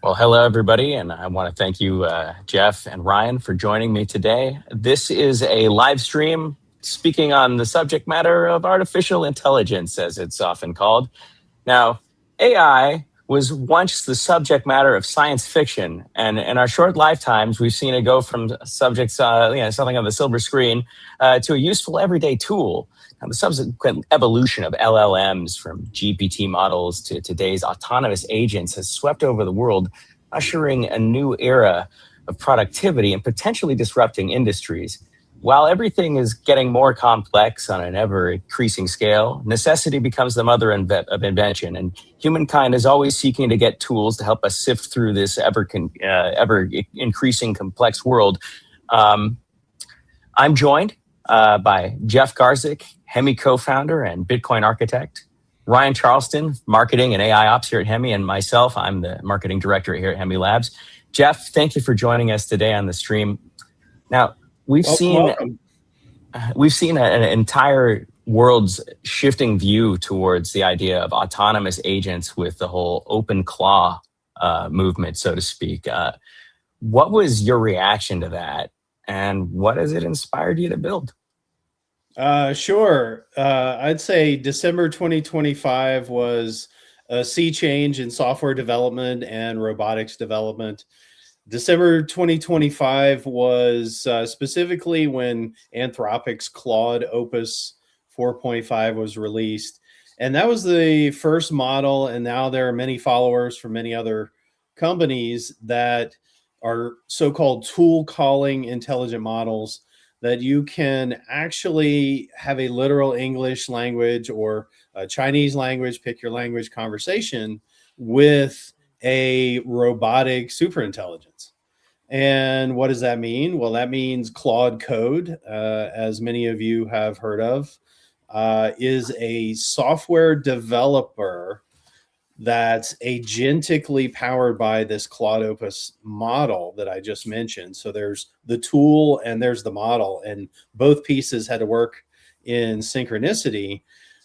Well, hello, everybody, and I want to thank you, Jeff and Ryan, for joining me today. This is a live stream speaking on the subject matter of artificial intelligence, as it's often called. Now, AI was once the subject matter of science fiction, and in our short lifetimes, we've seen it go from subjects, something on the silver screen, to a useful everyday tool. Now, the subsequent evolution of LLMs, from GPT models to today's autonomous agents, has swept over the world, ushering a new era of productivity and potentially disrupting industries. While everything is getting more complex on an ever increasing scale, necessity becomes the mother of invention, and humankind is always seeking to get tools to help us sift through this ever increasing complex world. Um, I'm joined by Jeff Garzik, Hemi co-founder and Bitcoin architect, Ryan Charleston, marketing and AI ops here at Hemi, and myself, I'm the marketing director here at Hemi Labs. Jeff, thank you for joining us today on the stream. Now, we've Welcome, seen welcome. we've seen an entire world's shifting view towards the idea of autonomous agents with the whole open claw movement, so to speak. What was your reaction to that, and what has it inspired you to build? Sure. I'd say December 2025 was a sea change in software development and robotics development. December 2025 was specifically when Anthropic's Claude Opus 4.5 was released. And that was the first model. And now there are many followers from many other companies that are so called tool calling intelligent models that you can actually have a literal English language or a Chinese language, pick your language conversation with a robotic superintelligence. And what does that mean? Well, that means Claude Code, as many of you have heard of, is a software developer that's agentically powered by this Claude Opus model that I just mentioned. So there's the tool and there's the model, and both pieces had to work in synchronicity.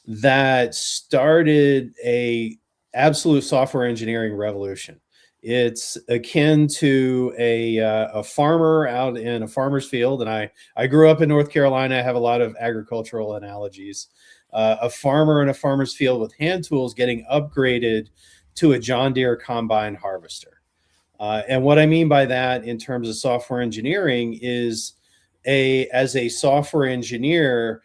That started a absolute software engineering revolution. It's akin to a farmer out in a farmer's field, and I grew up in North Carolina. I have a lot of agricultural analogies. A farmer in a farmer's field with hand tools getting upgraded to a John Deere combine harvester. And what I mean by that in terms of software engineering is as a software engineer,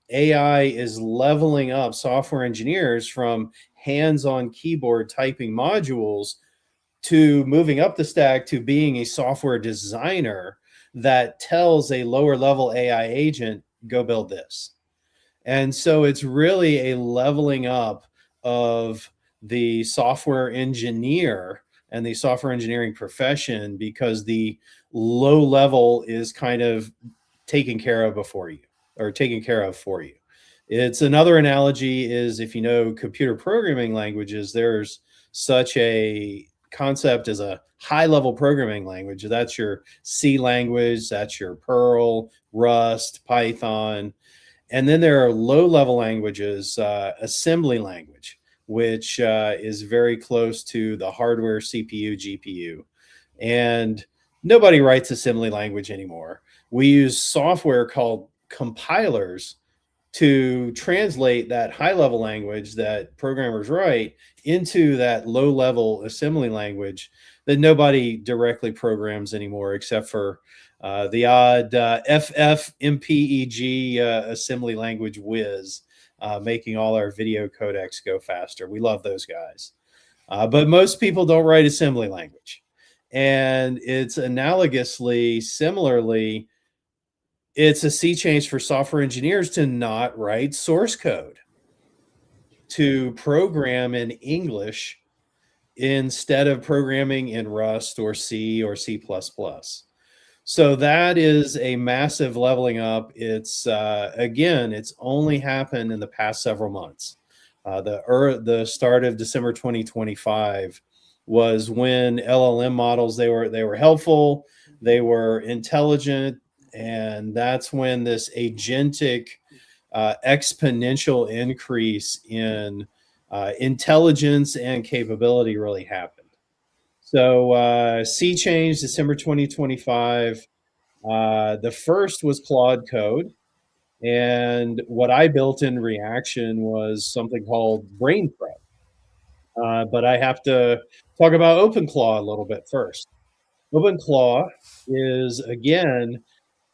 AI is leveling up software engineers from hands-on keyboard typing modules to moving up the stack to being a software designer that tells a lower level AI agent, go build this. And so it's really a leveling up of the software engineer and the software engineering profession, because the low level is kind of taken care of before you, or taken care of for you. It's another analogy is, if you know computer programming languages, there's such a concept as a high level programming language. That's your C language, that's your Perl, Rust, Python. And then there are low level languages, assembly language, which is very close to the hardware CPU, GPU. And nobody writes assembly language anymore. We use software called compilers to translate that high level language that programmers write into that low level assembly language that nobody directly programs anymore, except for the odd FFmpeg assembly language whiz, making all our video codecs go faster. We love those guys. But most people don't write assembly language. And it's analogously, similarly, it's a sea change for software engineers to not write source code, to program in English instead of programming in Rust or C or C++. So that is a massive leveling up. It's again, it's only happened in the past several months. The start of December 2025 was when LLM models, they were helpful, they were intelligent, and that's when this agentic exponential increase in intelligence and capability really happened. So sea change, December 2025. The first was Claude Code. And what I built in reaction was something called BrainPro. But I have to talk about OpenClaw a little bit first. OpenClaw is, again,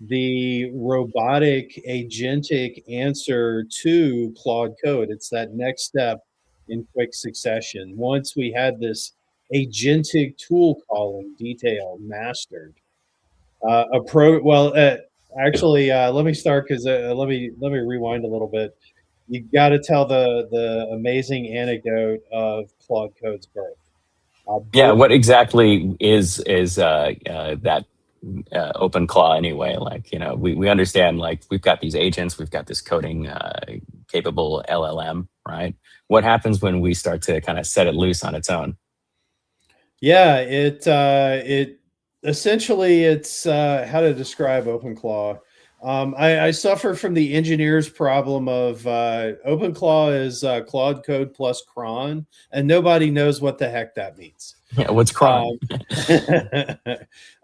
the robotic agentic answer to Claude Code. It's that next step in quick succession. Once we had this agentic tool calling detail mastered, let me start because let me rewind a little bit. You got to tell the amazing anecdote of Claude Code's birth. Yeah, Birth what exactly is that open claw anyway? Like, we understand, like, we've got these agents, we've got this coding capable LLM, right? What happens when we start to kind of set it loose on its own? Yeah, it essentially it's how to describe OpenClaw. I suffer from the engineer's problem of OpenClaw is Claude Code plus cron, and nobody knows what the heck that means. Yeah, what's cron?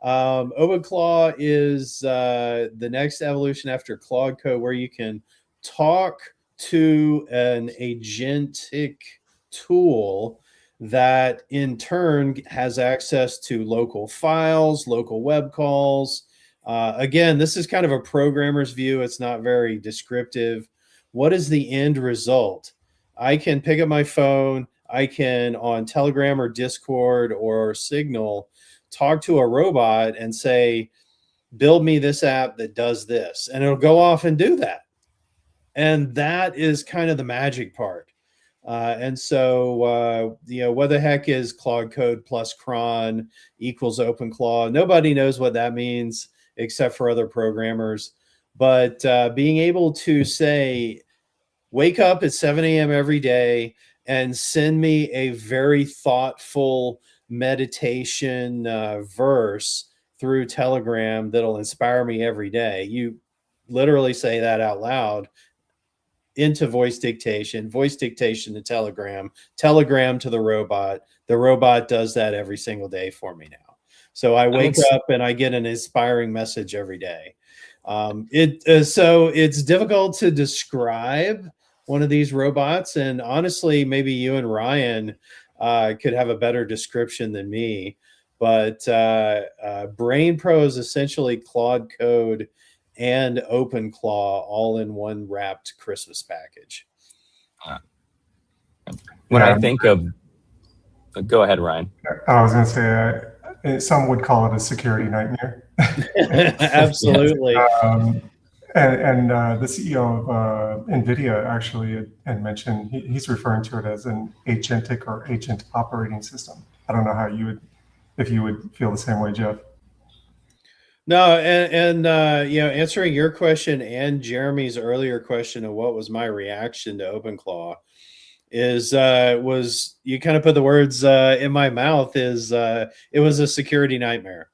Um, OpenClaw is the next evolution after Claude Code, where you can talk to an agentic tool that in turn has access to local files, local web calls. Again, this is kind of a programmer's view. It's not very descriptive. What is the end result? I can pick up my phone. I can, on Telegram or Discord or Signal, talk to a robot and say, build me this app that does this. And it'll go off and do that. And that is kind of the magic part. What the heck is Claude Code plus cron equals OpenClaw? Nobody knows what that means except for other programmers. But being able to say, wake up at 7 a.m. every day and send me a very thoughtful meditation verse through Telegram that'll inspire me every day. You literally say that out loud into voice dictation to Telegram to the robot. The robot does that every single day for me now. So I wake up and I get an inspiring message every day. So it's difficult to describe one of these robots, and honestly, maybe you and Ryan could have a better description than me. But BrainPro is essentially Claude Code and OpenClaw all in one wrapped Christmas package. When I think of, go ahead, Ryan. I was going to say, some would call it a security nightmare. Absolutely. And the CEO of NVIDIA actually had mentioned he's referring to it as an agentic or agent operating system. I don't know if you would feel the same way, Jeff. No, answering your question and Jeremy's earlier question of what was my reaction to OpenClaw was you kind of put the words in my mouth, it was a security nightmare.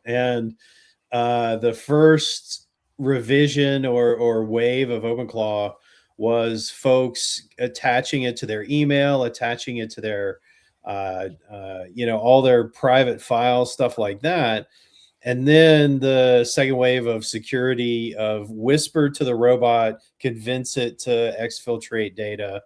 And the first revision or wave of OpenClaw was folks attaching it to their email, attaching it to their all their private files, stuff like that. And then the second wave of security of whisper to the robot, convince it to exfiltrate data.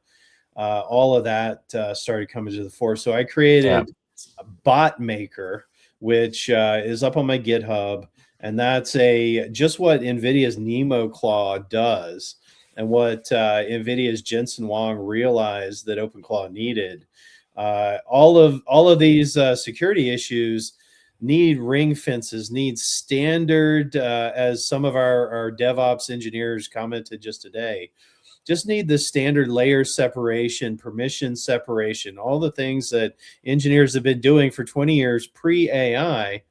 All of that started coming to the fore. So I created a bot maker, which is up on my GitHub. And that's just what NVIDIA's NemoClaw does, and what NVIDIA's Jensen Huang realized that OpenClaw needed. All of these security issues need ring fences, need standard, as some of our DevOps engineers commented just today, just need the standard layer separation, permission separation, all the things that engineers have been doing for 20 years pre-AI.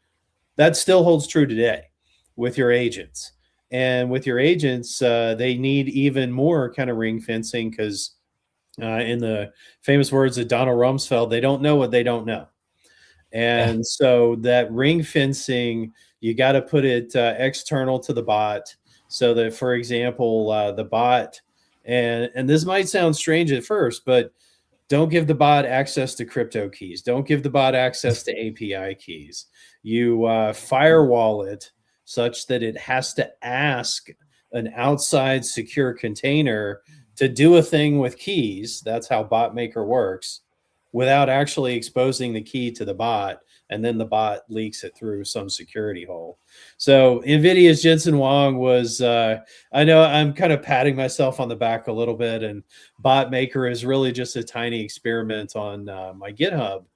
That still holds true today with your agents. And with your agents, they need even more kind of ring fencing because in the famous words of Donald Rumsfeld, they don't know what they don't know. And so that ring fencing, you got to put it external to the bot so that, for example, the bot, and this might sound strange at first, but Don't give the bot access to crypto keys. Don't give the bot access to API keys. You firewall it such that it has to ask an outside secure container to do a thing with keys. That's how bot maker works, without actually exposing the key to the bot, and then the bot leaks it through some security hole. So NVIDIA's Jensen Huang was, I know I'm kind of patting myself on the back a little bit, and Bot Maker is really just a tiny experiment on my GitHub,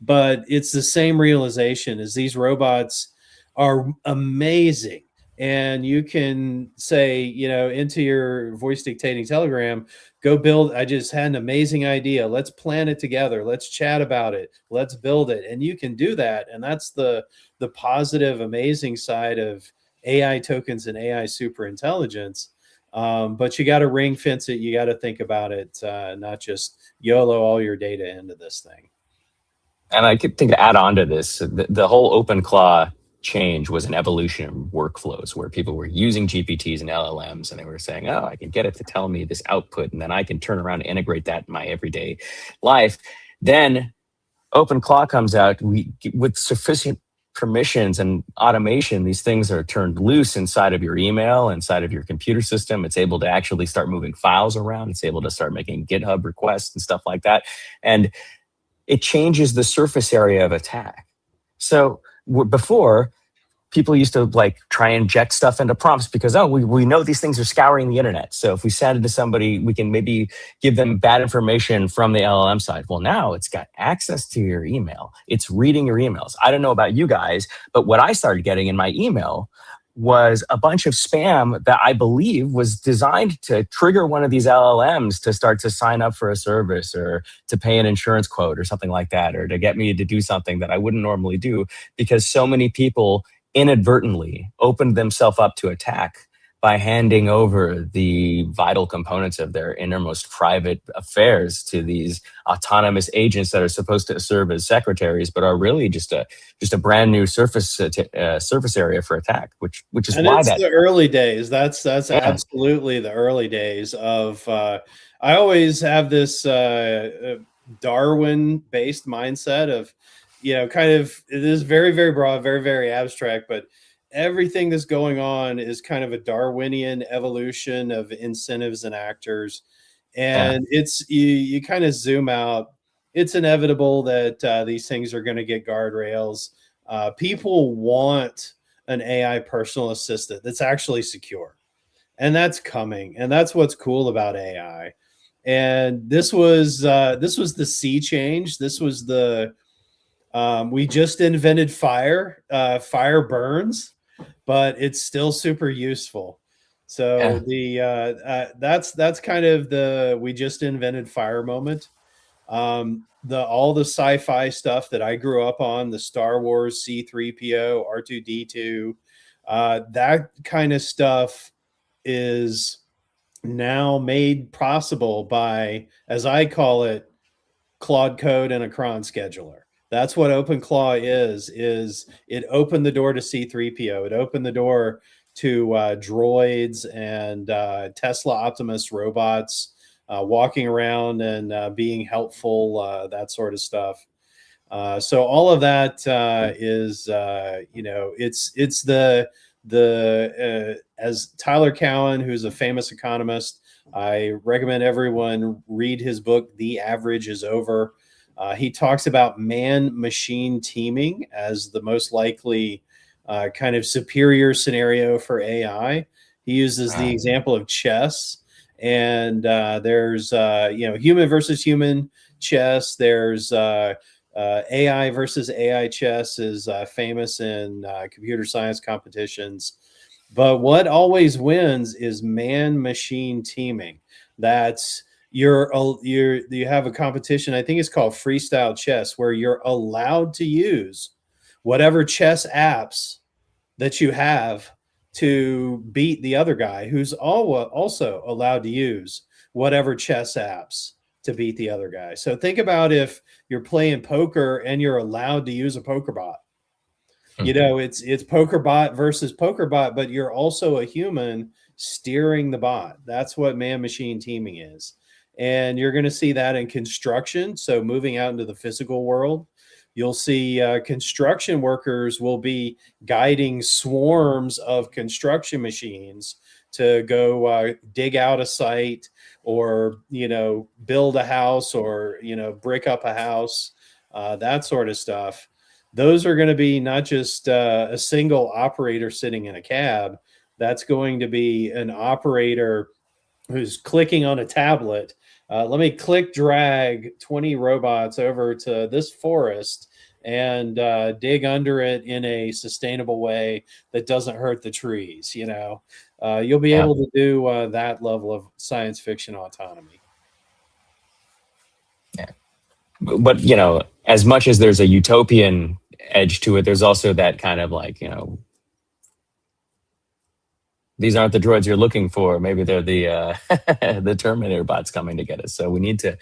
but it's the same realization as these robots are amazing. And you can say, into your voice dictating Telegram, go build. I just had an amazing idea. Let's plan it together. Let's chat about it. Let's build it. And you can do that. And that's the positive, amazing side of AI tokens and AI super intelligence. But you got to ring fence it. You got to think about it, not just YOLO all your data into this thing. And I could think to add on to this, the whole OpenClaw change was an evolution of workflows where people were using GPTs and LLMs, and they were saying, oh, I can get it to tell me this output, and then I can turn around and integrate that in my everyday life. Then OpenClaw comes out with sufficient permissions and automation. These things are turned loose inside of your email, inside of your computer system. It's able to actually start moving files around. It's able to start making GitHub requests and stuff like that. And it changes the surface area of attack. So before, people used to try and inject stuff into prompts because, we know these things are scouring the internet. So if we send it to somebody, we can maybe give them bad information from the LLM side. Well, now it's got access to your email. It's reading your emails. I don't know about you guys, but what I started getting in my email was a bunch of spam that I believe was designed to trigger one of these LLMs to start to sign up for a service or to pay an insurance quote or something like that, or to get me to do something that I wouldn't normally do, because so many people inadvertently opened themselves up to attack by handing over the vital components of their innermost private affairs to these autonomous agents that are supposed to serve as secretaries, but are really just a brand new surface area for attack. Which is and why it's the early days. That's absolutely the early days of. I always have this Darwin-based mindset of, kind of, it is very, very broad, very, very abstract, but everything that's going on is kind of a Darwinian evolution of incentives and actors. And it's, you kind of zoom out. It's inevitable that these things are going to get guardrails. People want an AI personal assistant that's actually secure. And that's coming. And that's what's cool about AI. And this was the sea change. This was the, we just invented fire. Fire burns, but it's still super useful. So that's kind of the we just invented fire moment. All the sci-fi stuff that I grew up on, the Star Wars, C-3PO, R2-D2, that kind of stuff is now made possible by, as I call it, Claude Code and a cron scheduler. That's what OpenClaw is it opened the door to C-3PO. It opened the door to droids and Tesla Optimus robots walking around and being helpful, that sort of stuff. So all of that is, it's the as Tyler Cowen, who's a famous economist, I recommend everyone read his book, The Average is Over. He talks about man-machine teaming as the most likely kind of superior scenario for AI. He uses the example of chess, and there's human versus human chess. There's AI versus AI chess is famous in computer science competitions. But what always wins is man-machine teaming. That's you have a competition, I think it's called freestyle chess, where you're allowed to use whatever chess apps that you have to beat the other guy, who's also allowed to use whatever chess apps to beat the other guy. So think about if you're playing poker and you're allowed to use a poker bot. It's poker bot versus poker bot, but you're also a human steering the bot. That's what man-machine teaming is. And you're going to see that in construction. So moving out into the physical world, you'll see construction workers will be guiding swarms of construction machines to go dig out a site, or build a house, or brick up a house, that sort of stuff. Those are going to be not just a single operator sitting in a cab. That's going to be an operator who's clicking on a tablet. Let me click drag 20 robots over to this forest and dig under it in a sustainable way that doesn't hurt the trees. You'll be able to do that level of science fiction autonomy. Yeah. But, as much as there's a utopian edge to it, there's also that kind of like, these aren't the droids you're looking for. Maybe they're the the Terminator bots coming to get us. So we need to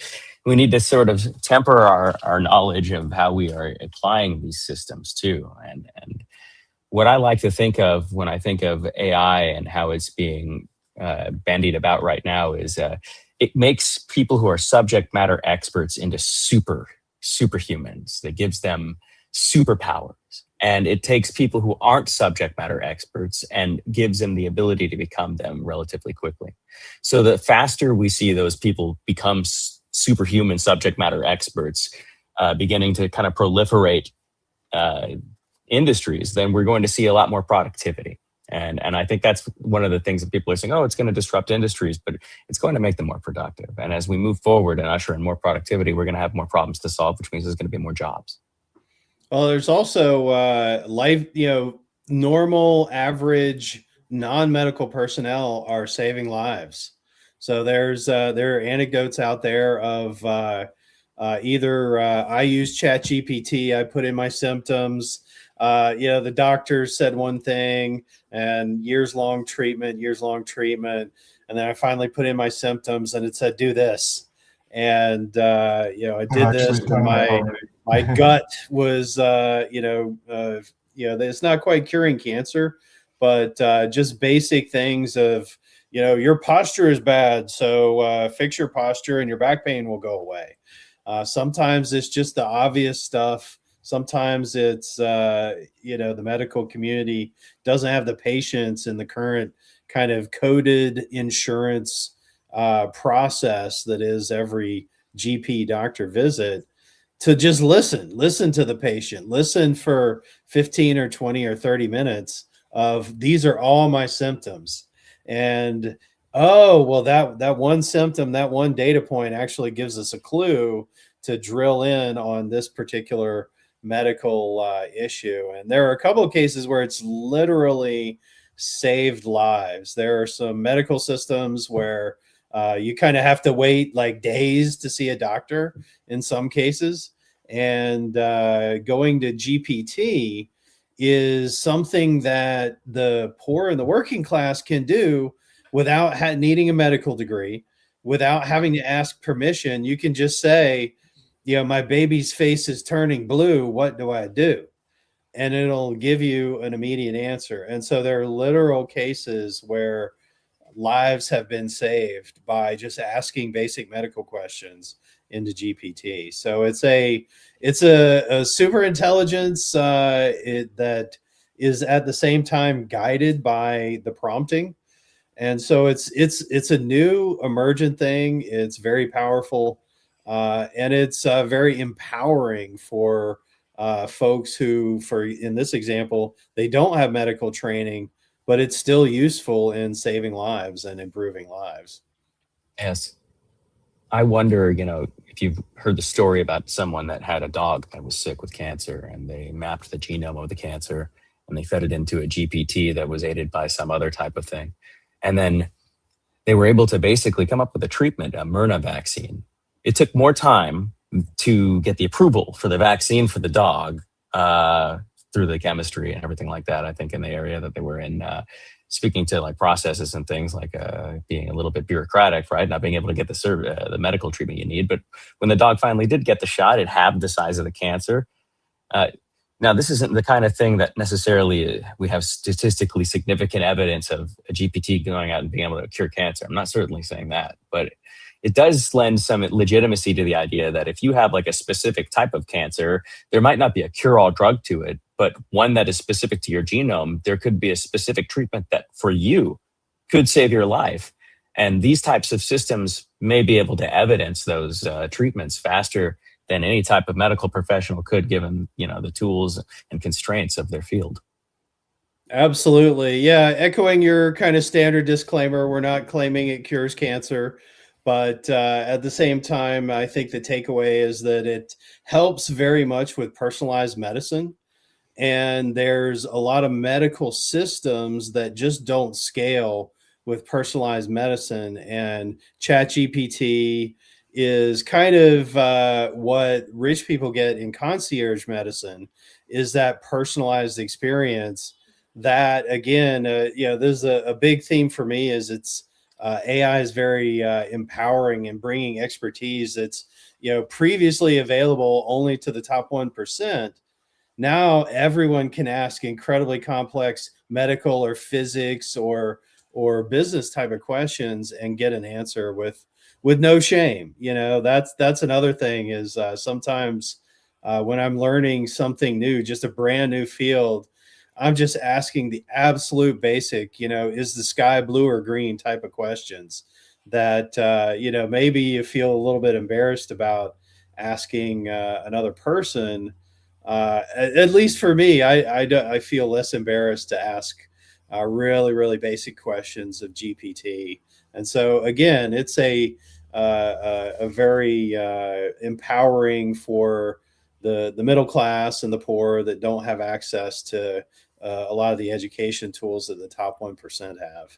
sort of temper our knowledge of how we are applying these systems too. And what I like to think of when I think of AI and how it's being bandied about right now is it makes people who are subject matter experts into superhumans. That gives them superpowers. And it takes people who aren't subject matter experts and gives them the ability to become them relatively quickly. So the faster we see those people become superhuman subject matter experts beginning to kind of proliferate industries, then we're going to see a lot more productivity. And I think that's one of the things that people are saying, oh, it's going to disrupt industries, but it's going to make them more productive. And as we move forward and usher in more productivity, we're going to have more problems to solve, which means there's going to be more jobs. Well, there's also normal, average, non-medical personnel are saving lives. So there are anecdotes out there of either I use ChatGPT, I put in my symptoms, the doctor said one thing, and years-long treatment, and then I finally put in my symptoms, and it said, do this. And I did this. My gut was, it's not quite curing cancer, but just basic things of, your posture is bad, so fix your posture and your back pain will go away. Sometimes it's just the obvious stuff. Sometimes it's, the medical community doesn't have the patience in the current kind of coded insurance process that is every GP doctor visit, to just listen to the patient, listen for 15 or 20 or 30 minutes of, these are all my symptoms. And, oh, well, that one symptom, that one data point actually gives us a clue to drill in on this particular medical issue. And there are a couple of cases where it's literally saved lives. There are some medical systems where you kind of have to wait like days to see a doctor in some cases. And going to GPT is something that the poor and the working class can do without needing a medical degree, without having to ask permission. You can just say, my baby's face is turning blue. What do I do? And it'll give you an immediate answer. And so there are literal cases where lives have been saved by just asking basic medical questions into GPT. So it's a super intelligence that is at the same time guided by the prompting. And so it's a new emergent thing. It's very powerful, and it's very empowering for folks who, in this example, they don't have medical training, but it's still useful in saving lives and improving lives. Yes. I wonder, if you've heard the story about someone that had a dog that was sick with cancer, and they mapped the genome of the cancer and they fed it into a GPT that was aided by some other type of thing. And then they were able to basically come up with a treatment, a Myrna vaccine. It took more time to get the approval for the vaccine for the dog through the chemistry and everything like that. I think in the area that they were in, speaking to like processes and things like being a little bit bureaucratic, right? Not being able to get the medical treatment you need. But when the dog finally did get the shot, it halved the size of the cancer. Now, this isn't the kind of thing that necessarily we have statistically significant evidence of a GPT going out and being able to cure cancer. I'm not certainly saying that, but it does lend some legitimacy to the idea that if you have like a specific type of cancer, there might not be a cure-all drug to it, but one that is specific to your genome. There could be a specific treatment that for you could save your life. And these types of systems may be able to evidence those treatments faster than any type of medical professional could, given the tools and constraints of their field. Absolutely. Yeah. Echoing your kind of standard disclaimer, we're not claiming it cures cancer, but at the same time, I think the takeaway is that it helps very much with personalized medicine. And there's a lot of medical systems that just don't scale with personalized medicine. And ChatGPT is kind of what rich people get in concierge medicine, is that personalized experience. That again, this is a big theme for me. Is it's AI is very empowering and bringing expertise that's previously available only to the top 1%. Now everyone can ask incredibly complex medical or physics or business type of questions and get an answer with no shame. That's another thing is sometimes when I'm learning something new, just a brand new field, I'm just asking the absolute basic, is the sky blue or green type of questions that, maybe you feel a little bit embarrassed about asking another person. At least for me, I feel less embarrassed to ask really, really basic questions of GPT. And so again, it's a very empowering for the middle class and the poor that don't have access to a lot of the education tools that the top 1% have.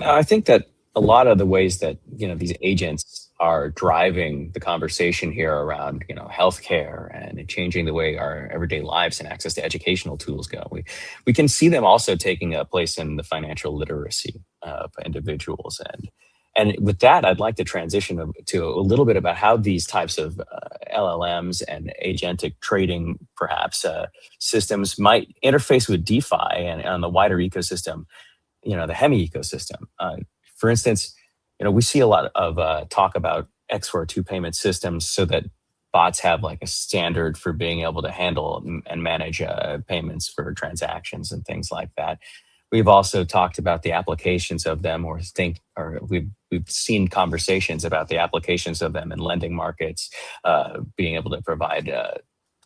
Now, I think that a lot of the ways that these agents are driving the conversation here around healthcare and changing the way our everyday lives and access to educational tools go, we can see them also taking a place in the financial literacy of individuals. And with that, I'd like to transition to a little bit about how these types of LLMs and agentic trading, perhaps, systems might interface with DeFi and the wider ecosystem, the Hemi ecosystem. For instance, we see a lot of talk about X402 payment systems so that bots have like a standard for being able to handle and manage payments for transactions and things like that. We've also talked about the applications of them, or we've seen conversations about the applications of them in lending markets, being able to provide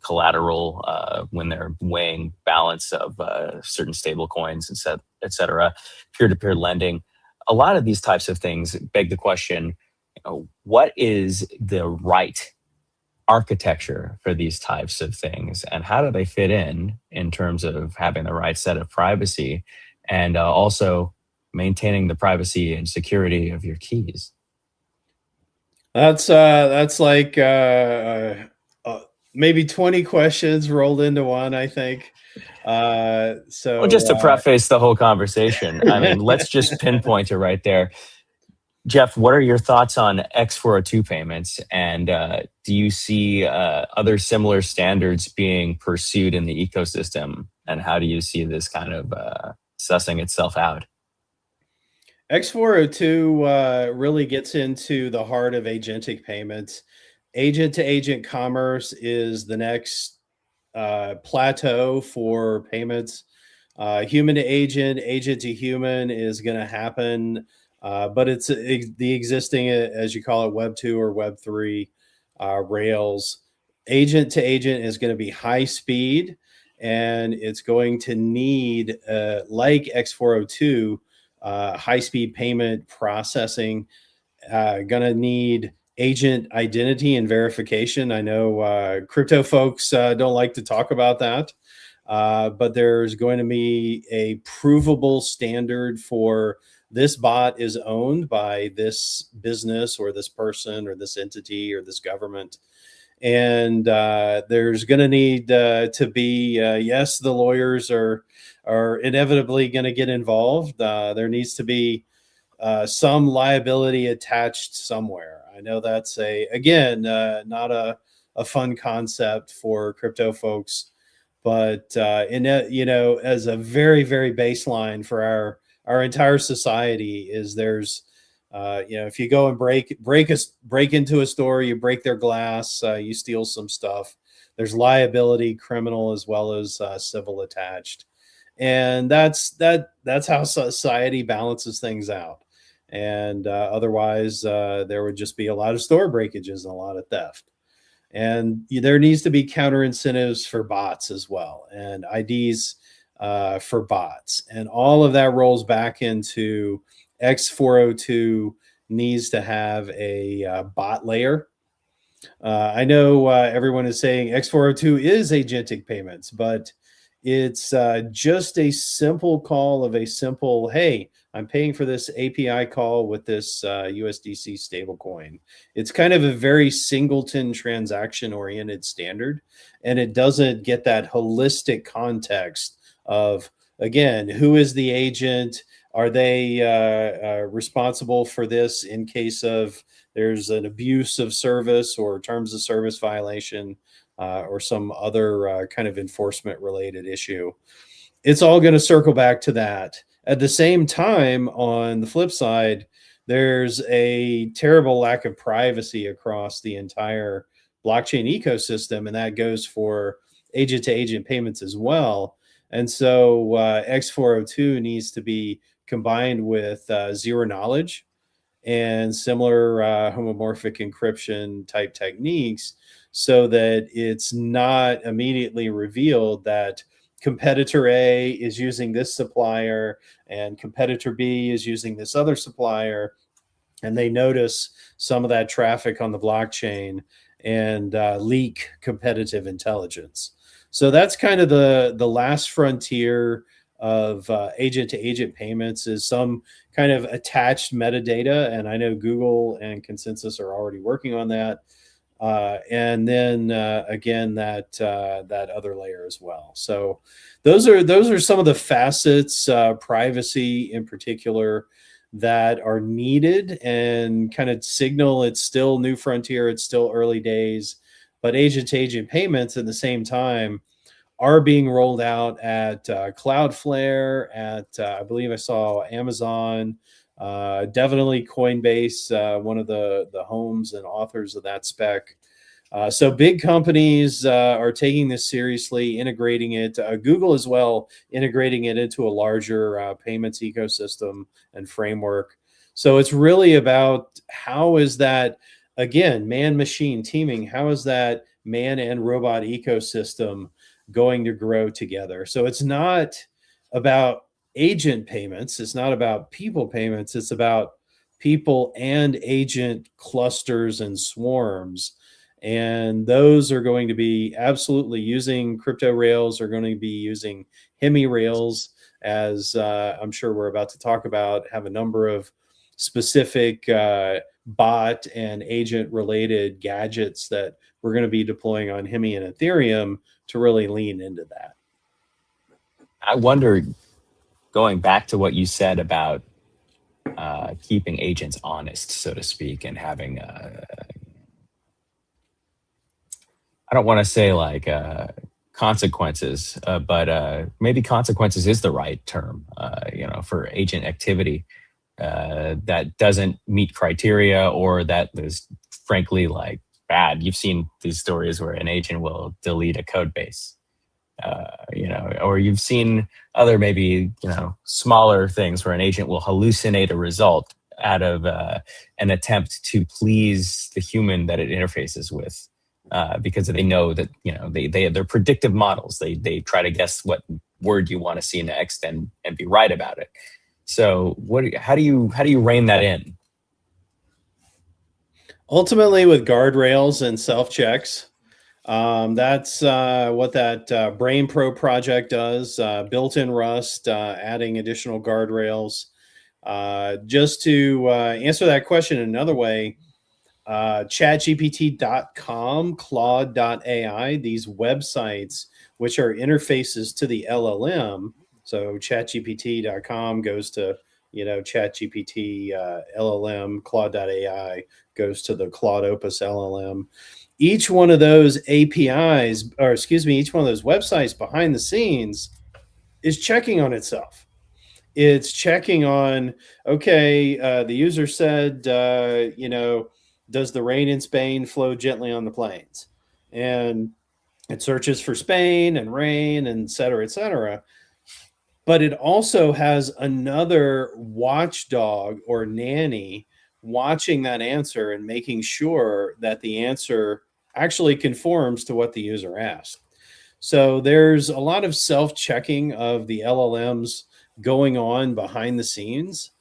collateral when they're weighing balance of certain stable coins, et cetera, peer-to-peer lending. A lot of these types of things beg the question, what is the right architecture for these types of things, and how do they fit in terms of having the right set of privacy and also maintaining the privacy and security of your keys? That's like maybe 20 questions rolled into one, I think. Well, just to preface the whole conversation, I mean, let's just pinpoint it right there. Jeff, what are your thoughts on X402 payments? And do you see other similar standards being pursued in the ecosystem? And how do you see this kind of sussing itself out? X402 really gets into the heart of agentic payments. Agent to agent commerce is the next plateau for payments. Human to agent, agent to human is going to happen, but it's the existing, as you call it, Web 2 or Web 3 rails. Agent to agent is going to be high speed, and it's going to need, like X402, high speed payment processing, going to need agent identity and verification. I know crypto folks don't like to talk about that, but there's going to be a provable standard for this bot is owned by this business or this person or this entity or this government. And there's going to need to be, yes, the lawyers are inevitably going to get involved. There needs to be some liability attached somewhere. I know that's not a fun concept for crypto folks, but as a very, very baseline for our entire society is there's If you go and break into a store, you break their glass, you steal some stuff. There's liability, criminal as well as civil attached, and that's how society balances things out. And otherwise, there would just be a lot of store breakages and a lot of theft. And there needs to be counter incentives for bots as well, and IDs for bots, and all of that rolls back into X402 needs to have a bot layer. I know everyone is saying X402 is agentic payments, but it's just a simple call of a simple, hey, I'm paying for this API call with this USDC stablecoin. It's kind of a very singleton transaction-oriented standard, and it doesn't get that holistic context of, again, who is the agent? Are they responsible for this in case of there's an abuse of service or terms of service violation or some other kind of enforcement related issue? It's all going to circle back to that. At the same time, on the flip side, there's a terrible lack of privacy across the entire blockchain ecosystem, and that goes for agent-to-agent payments as well. And so X402 needs to be combined with zero knowledge and similar homomorphic encryption type techniques, so that it's not immediately revealed that competitor A is using this supplier and competitor B is using this other supplier, and they notice some of that traffic on the blockchain and leak competitive intelligence. So that's kind of the last frontier of agent-to-agent payments, is some kind of attached metadata, and I know Google and Consensus are already working on that. And then again, that other layer as well. So those are some of the facets, privacy in particular, that are needed and kind of signal it's still new frontier, it's still early days, but agent-to-agent payments at the same time are being rolled out at Cloudflare, at I believe I saw Amazon, definitely Coinbase, one of the homes and authors of that spec. So big companies are taking this seriously, integrating it. Google as well, integrating it into a larger payments ecosystem and framework. So it's really about how is that, again, man-machine teaming, how is that man and robot ecosystem going to grow together? So it's not about agent payments. It's not about people payments. It's about people and agent clusters and swarms. And those are going to be absolutely using crypto rails, are going to be using Hemi rails, as I'm sure we're about to talk about, have a number of specific bot and agent related gadgets that we're going to be deploying on Hemi and Ethereum to really lean into that. I wonder, going back to what you said about keeping agents honest, so to speak, and having, I don't want to say like consequences, but maybe consequences is the right term, for agent activity that doesn't meet criteria, or that is frankly like bad. You've seen these stories where an agent will delete a code base, or you've seen other maybe, smaller things where an agent will hallucinate a result out of an attempt to please the human that it interfaces with, because they know that, they're predictive models. They try to guess what word you want to see next and be right about it. So how do you rein that in? Ultimately, with guardrails and self-checks. That's what that Brain Pro project does, built-in Rust, adding additional guardrails. Just to answer that question another way, chatgpt.com, claude.ai, these websites, which are interfaces to the LLM. So chatgpt.com goes to, ChatGPT LLM, claude.ai goes to the Claude Opus LLM. Each one of those APIs, each one of those websites behind the scenes is checking on itself. it's checking on, okay, the user said, does the rain in Spain flow gently on the plains? And it searches for Spain and rain and et cetera, et cetera. But it also has another watchdog or nanny watching that answer and making sure that the answer actually conforms to what the user asked. So there's a lot of self-checking of the LLMs going on behind the scenes.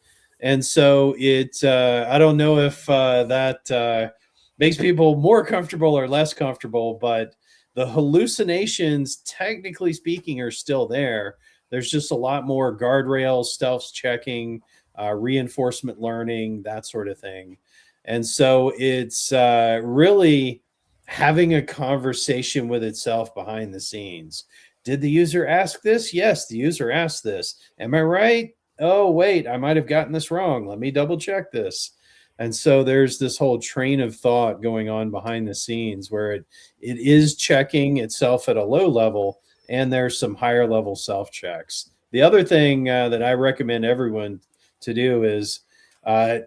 And so I don't know if that makes people more comfortable or less comfortable, but the hallucinations, technically speaking, are still there. There's just a lot more guardrails, stealth checking, reinforcement learning, that sort of thing. And so it's really having a conversation with itself behind the scenes. Did the user ask this? Yes, the user asked this. Am I right? Oh, wait, I might have gotten this wrong. Let me double check this. And so there's this whole train of thought going on behind the scenes where it is checking itself at a low level, and there's some higher level self checks. The other thing that I recommend everyone to do is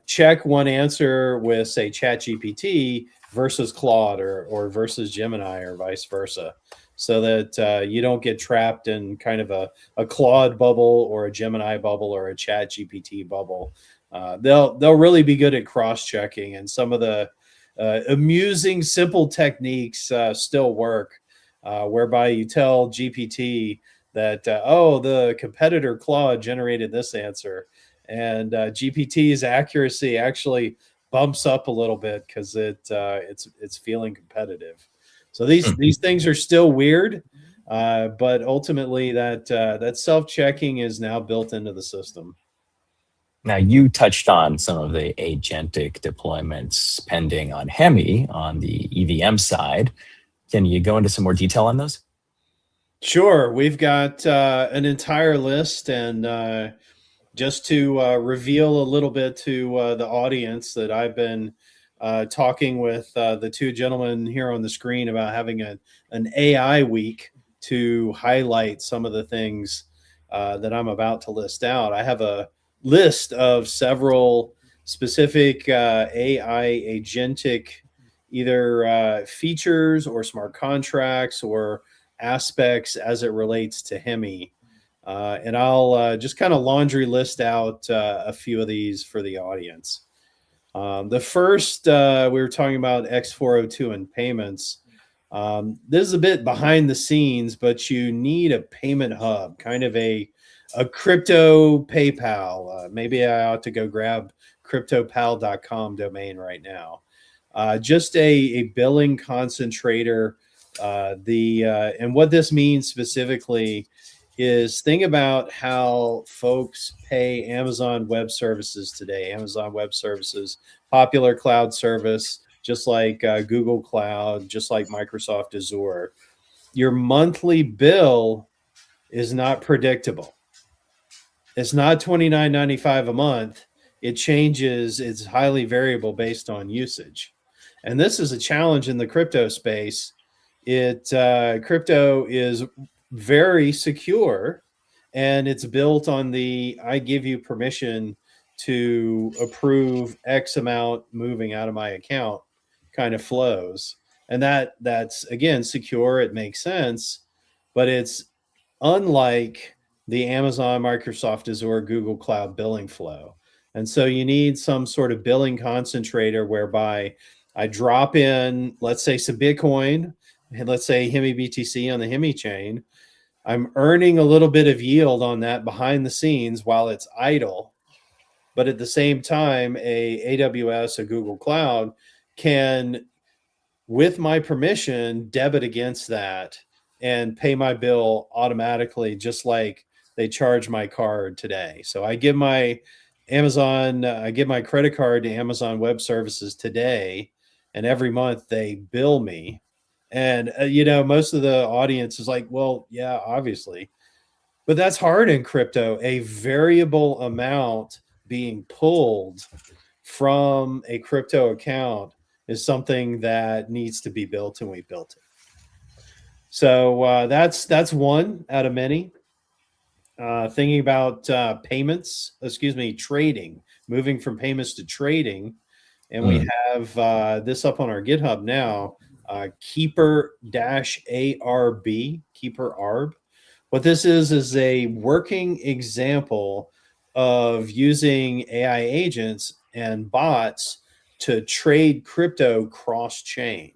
check one answer with, say, ChatGPT versus Claude or versus Gemini or vice versa, so that you don't get trapped in kind of a Claude bubble or a Gemini bubble or a ChatGPT bubble. They'll really be good at cross checking, and some of the amusing simple techniques still work, whereby you tell GPT that the competitor Claude generated this answer, and GPT's accuracy actually bumps up a little bit because it's feeling competitive. So these things are still weird, but ultimately that self-checking is now built into the system. Now, you touched on some of the agentic deployments pending on Hemi on the EVM side. Can you go into some more detail on those? Sure. We've got an entire list, and just to reveal a little bit to the audience that I've been talking with the two gentlemen here on the screen about having an AI week to highlight some of the things that I'm about to list out. I have a list of several specific AI agentic either features or smart contracts or aspects as it relates to Hemi. And I'll just kind of laundry list out a few of these for the audience. The first, we were talking about X402 and payments. This is a bit behind the scenes, but you need a payment hub, kind of a crypto PayPal. Maybe I ought to go grab cryptopal.com domain right now. Just a billing concentrator. And what this means specifically is think about how folks pay Amazon Web Services today. Amazon Web Services, popular cloud service, just like Google Cloud, just like Microsoft Azure. Your monthly bill is not predictable. It's not $29.95 a month. It changes. It's highly variable based on usage. And this is a challenge in the crypto space. Crypto is very secure, and it's built on the I give you permission to approve X amount moving out of my account kind of flows. And that's again secure, it makes sense, but it's unlike the Amazon, Microsoft Azure, Google Cloud billing flow. And so you need some sort of billing concentrator whereby I drop in, let's say, some Bitcoin, and let's say Hemi BTC on the Hemi chain. I'm earning a little bit of yield on that behind the scenes while it's idle. But at the same time, a AWS, a Google Cloud can, with my permission, debit against that and pay my bill automatically, just like they charge my card today. So I give my credit card to Amazon Web Services today, and every month they bill me. And most of the audience is like, well, yeah, obviously, but that's hard in crypto. A variable amount being pulled from a crypto account is something that needs to be built, and we built it. So that's one out of many. thinking about trading, moving from payments to trading. And we have this up on our GitHub now, Keeper-ARB, Keeper ARB. What this is a working example of using AI agents and bots to trade crypto cross-chain.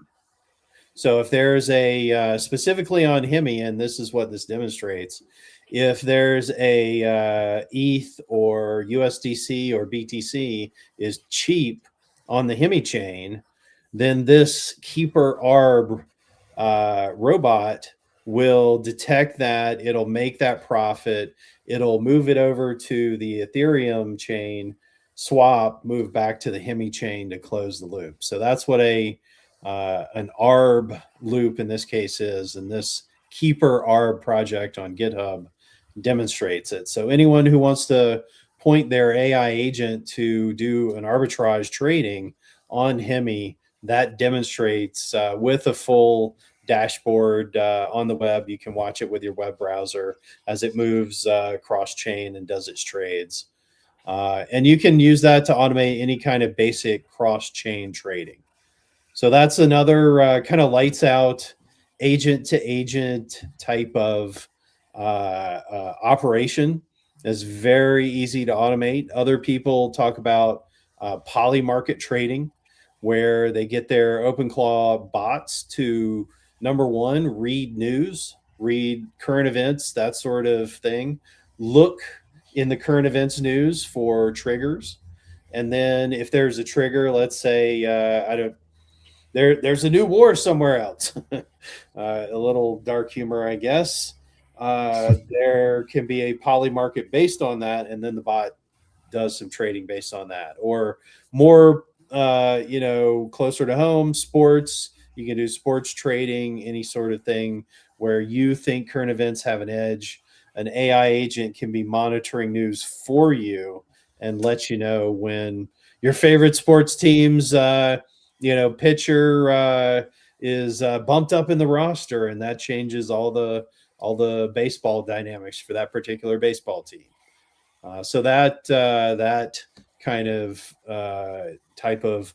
So if there's a specifically on Hemi, and this is what this demonstrates, if there's a ETH or USDC or BTC is cheap on the Hemi chain, then this Keeper Arb robot will detect that. It'll make that profit. It'll move it over to the Ethereum chain, swap, move back to the Hemi chain to close the loop. So that's what an ARB loop in this case is, and this Keeper ARB project on GitHub demonstrates it. So anyone who wants to point their AI agent to do an arbitrage trading on Hemi, that demonstrates with a full dashboard on the web. You can watch it with your web browser as it moves cross-chain and does its trades. And you can use that to automate any kind of basic cross-chain trading. So that's another kind of lights out agent to agent type of operation. It's very easy to automate. Other people talk about poly market trading, where they get their OpenClaw bots to, number one, read news, read current events, that sort of thing. Look in the current events news for triggers. And then if there's a trigger, let's say, there's a new war somewhere else. A little dark humor, I guess. There can be a poly market based on that, and then the bot does some trading based on that. Or more, closer to home, sports. You can do sports trading, any sort of thing where you think current events have an edge. An AI agent can be monitoring news for you and let you know when your favorite sports teams, pitcher is bumped up in the roster, and that changes all the baseball dynamics for that particular baseball team. So that kind of type of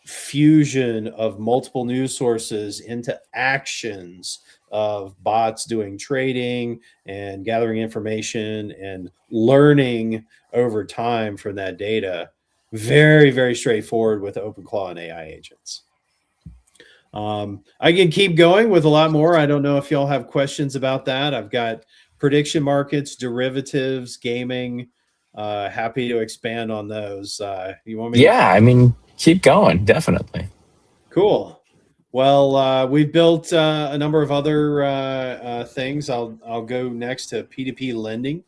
fusion of multiple news sources into actions of bots doing trading and gathering information and learning over time from that data. Very, very straightforward with OpenClaw and AI agents. I can keep going with a lot more. I don't know if y'all have questions about that. I've got prediction markets, derivatives, gaming. Happy to expand on those. You want me? Yeah, I mean, keep going, definitely. Cool. Well, we've built a number of other things. I'll go next to P2P lending.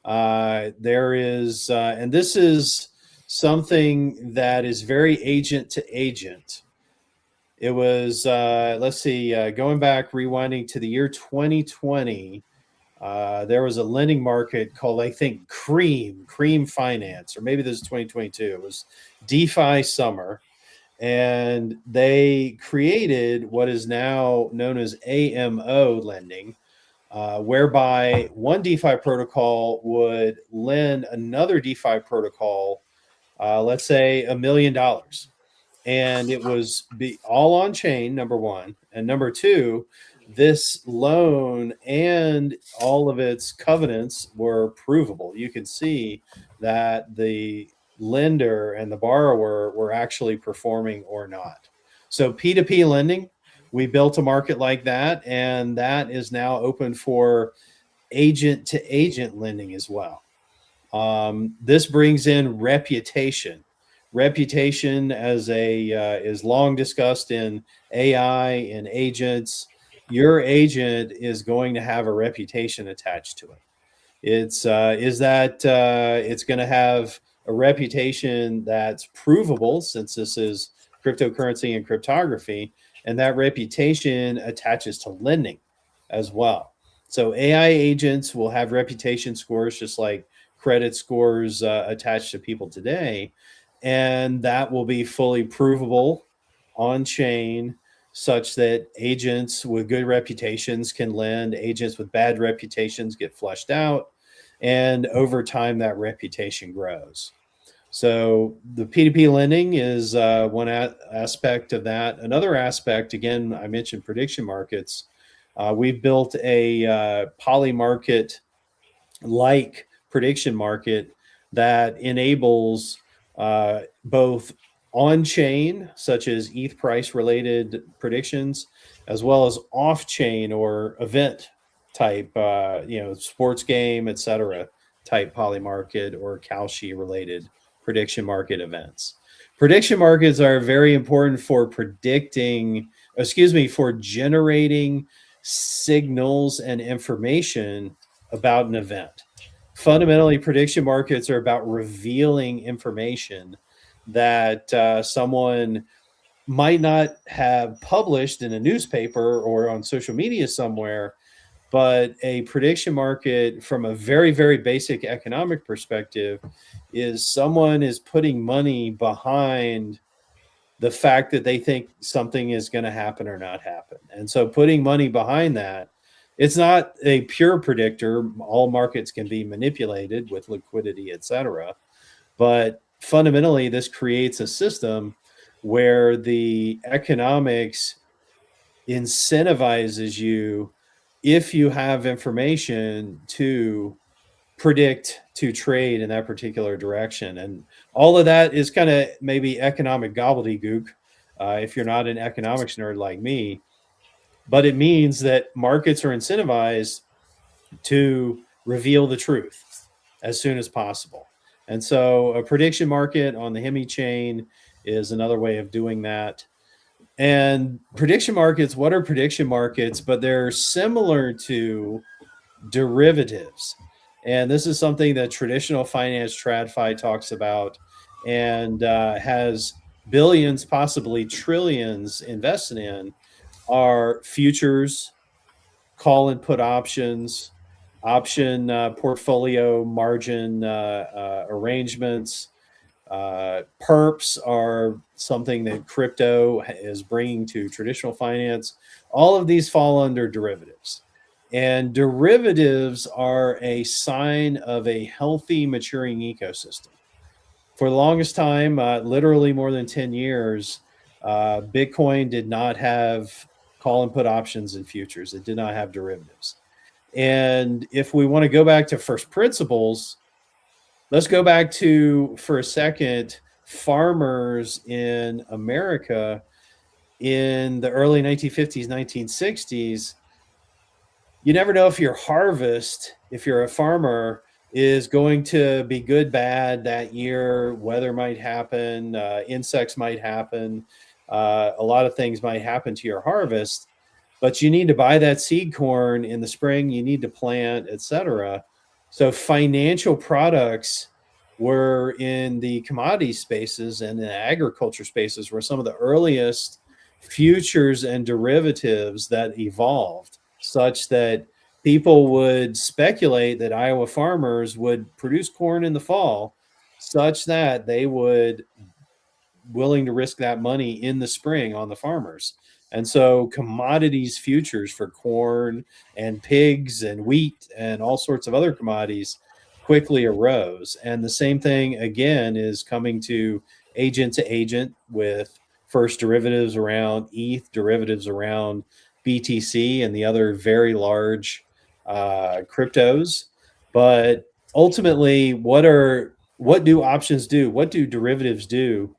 There is, and this is something that is very agent to agent. It was, let's see, going back, rewinding to the year 2020, there was a lending market called, I think, Cream Finance, or maybe this is 2022. It was DeFi Summer. And they created what is now known as AMO lending, whereby one DeFi protocol would lend another DeFi protocol, let's say $1 million. And it was all on chain, number one. And number two, this loan and all of its covenants were provable. You could see that the lender and the borrower were actually performing or not. So P2P lending, we built a market like that, and that is now open for agent to agent lending as well. This brings in reputation. Reputation as is long discussed in AI and agents. Your agent is going to have a reputation attached to it. It's it's going to have a reputation that's provable, since this is cryptocurrency and cryptography, and that reputation attaches to lending as well. So AI agents will have reputation scores just like credit scores attached to people today, and that will be fully provable on chain, such that agents with good reputations can lend, agents with bad reputations get flushed out, and over time that reputation grows. So the P2P lending is one aspect of that. Another aspect, again, I mentioned prediction markets. We've built a poly market like prediction market that enables both on-chain, such as ETH price related predictions, as well as off-chain or event type, sports game, etc. type poly market or Kalshi related prediction market events. Prediction markets are very important for for generating signals and information about an event. Fundamentally, prediction markets are about revealing information that someone might not have published in a newspaper or on social media somewhere, but a prediction market from a very, very basic economic perspective is someone is putting money behind the fact that they think something is going to happen or not happen. And so putting money behind that, it's not a pure predictor. All markets can be manipulated with liquidity, et cetera. But fundamentally, this creates a system where the economics incentivizes you, if you have information, to predict, to trade in that particular direction. And all of that is kind of maybe economic gobbledygook if you're not an economics nerd like me. But it means that markets are incentivized to reveal the truth as soon as possible. And so a prediction market on the Hemi chain is another way of doing that. And prediction markets, what are prediction markets? But they're similar to derivatives. And this is something that traditional finance TradFi talks about and has billions, possibly trillions invested in, are futures, call and put options, option portfolio margin arrangements. Perps are something that crypto is bringing to traditional finance. All of these fall under derivatives. And derivatives are a sign of a healthy, maturing ecosystem. For the longest time, literally more than 10 years, Bitcoin did not have call and put options and futures. It did not have derivatives. And if we want to go back to first principles, let's go back to, for a second, farmers in America in the early 1950s, 1960s. You never know if your harvest, if you're a farmer, is going to be good, bad that year. Weather might happen, insects might happen, a lot of things might happen to your harvest, but you need to buy that seed corn in the spring, you need to plant, etc. So financial products were in the commodity spaces and the agriculture spaces were some of the earliest futures and derivatives that evolved, such that people would speculate that Iowa farmers would produce corn in the fall such that they would willing to risk that money in the spring on the farmers. And so commodities futures for corn and pigs and wheat and all sorts of other commodities quickly arose. And the same thing again is coming to agent with first derivatives around ETH, derivatives around BTC and the other very large cryptos. But ultimately, what do options do? What do derivatives do?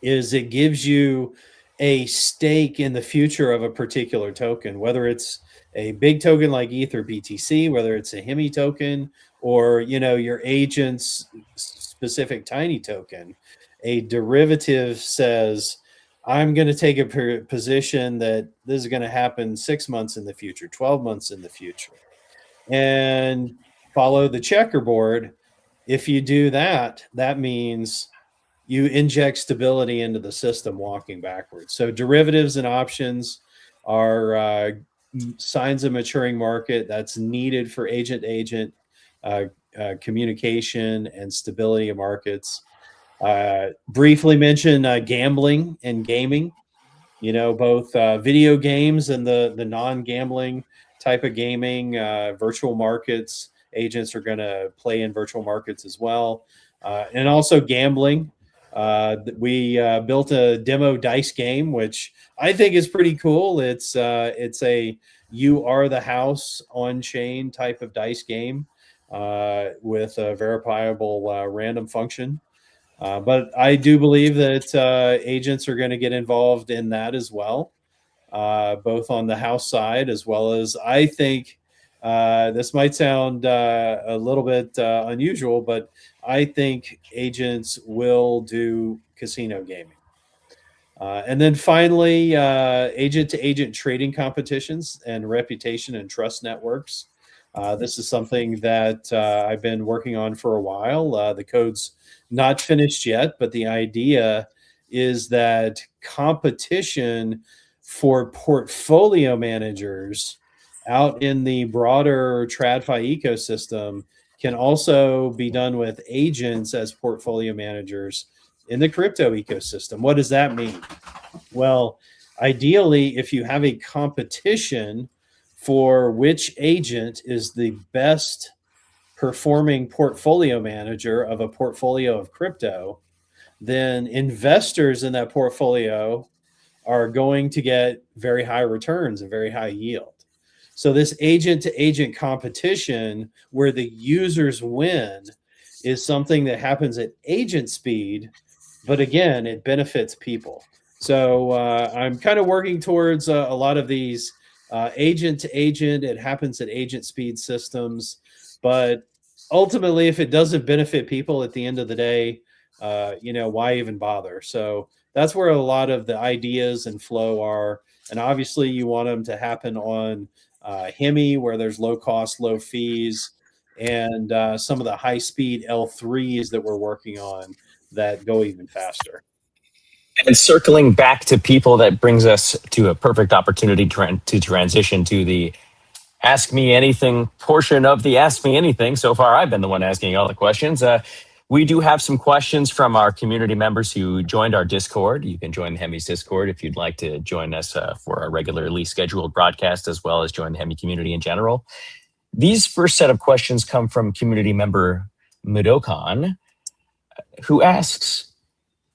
Is it gives you a stake in the future of a particular token, whether it's a big token like ETH or BTC, whether it's a Hemi token or your agent's specific tiny token. A derivative says, I'm going to take a position that this is going to happen 6 months in the future, 12 months in the future, and follow the checkerboard. If you do that, that means you inject stability into the system walking backwards. So derivatives and options are signs of maturing market that's needed for agent communication and stability of markets. Briefly mention gambling and gaming. both video games and the non-gambling type of gaming, virtual markets. Agents are going to play in virtual markets as well, and also gambling. We built a demo dice game, which I think is pretty cool. It's a you are the house on chain type of dice game with a verifiable random function. But I do believe that agents are going to get involved in that as well, both on the house side as well as I think this might sound a little bit unusual, but I think agents will do casino gaming. And then finally, agent to agent trading competitions and reputation and trust networks. This is something that I've been working on for a while. The code's not finished yet, but the idea is that competition for portfolio managers out in the broader TradFi ecosystem can also be done with agents as portfolio managers in the crypto ecosystem. What does that mean? Well, ideally, if you have a competition for which agent is the best performing portfolio manager of a portfolio of crypto, then investors in that portfolio are going to get very high returns and very high yield. So this agent to agent competition where the users win is something that happens at agent speed, but again, it benefits people. So I'm kind of working towards a lot of these agent to agent. It happens at agent speed systems, but ultimately, if it doesn't benefit people at the end of the day, why even bother? So that's where a lot of the ideas and flow are. And obviously, you want them to happen on Hemi, where there's low cost, low fees, and some of the high speed L3s that we're working on that go even faster. And circling back to people, that brings us to a perfect opportunity to transition to the Ask Me Anything portion of the Ask Me Anything. So far, I've been the one asking all the questions. We do have some questions from our community members who joined our Discord. You can join the Hemi's Discord if you'd like to join us for our regularly scheduled broadcast, as well as join the Hemi community in general. These first set of questions come from community member Mudokan, who asks,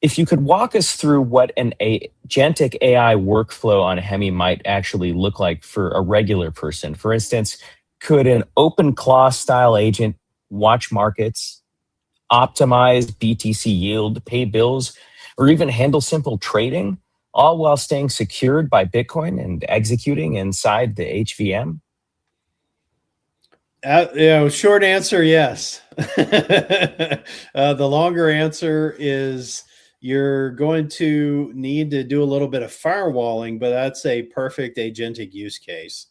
if you could walk us through what an agentic AI workflow on Hemi might actually look like for a regular person. For instance, could an OpenClaw style agent watch markets, optimize BTC yield, pay bills, or even handle simple trading, all while staying secured by Bitcoin and executing inside the HVM? Short answer, yes. The longer answer is you're going to need to do a little bit of firewalling, but that's a perfect agentic use case.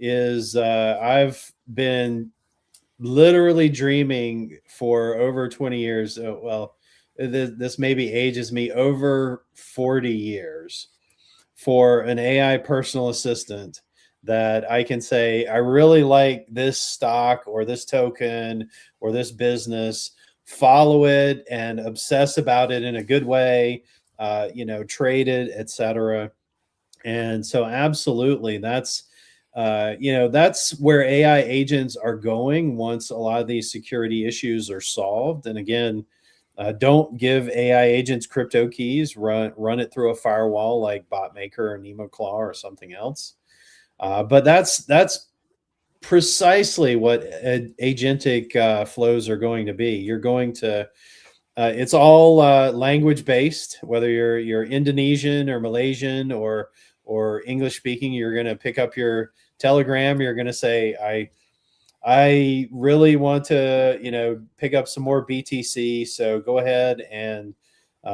I've been literally dreaming for over 20 years. This maybe ages me over 40 years for an AI personal assistant that I can say, I really like this stock or this token or this business, follow it and obsess about it in a good way, trade it, etc. And so absolutely, that's where AI agents are going once a lot of these security issues are solved. And again, don't give AI agents crypto keys. Run it through a firewall like BotMaker or NemoClaw or something else. But that's precisely what agentic flows are going to be. You're going to it's all language based, whether you're Indonesian or Malaysian or English speaking. You're going to pick up your Telegram. You're going to say, I really want to, pick up some more BTC. So go ahead and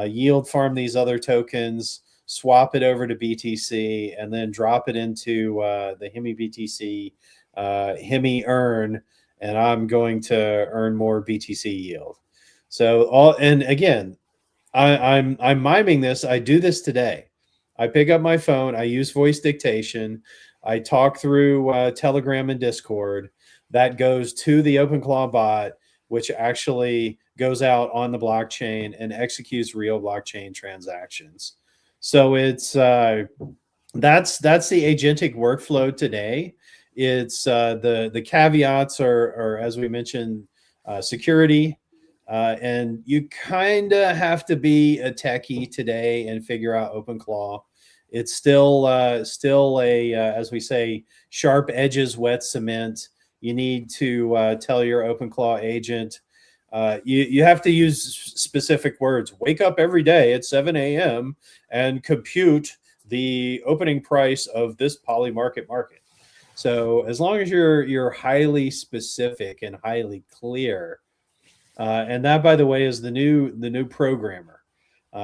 yield farm these other tokens, swap it over to BTC, and then drop it into the Hemi BTC, Hemi earn, and I'm going to earn more BTC yield. So and again, I'm miming this. I do this today. I pick up my phone. I use voice dictation. I talk through Telegram and Discord. That goes to the OpenClaw bot, which actually goes out on the blockchain and executes real blockchain transactions. So it's that's the agentic workflow today. It's the caveats are, as we mentioned, security, and you kind of have to be a techie today and figure out OpenClaw. It's still a as we say, sharp edges, wet cement. You need to tell your OpenClaw agent. You have to use specific words. Wake up every day at 7 a.m. and compute the opening price of this poly market. So as long as you're highly specific and highly clear, and that, by the way, is the new programmer.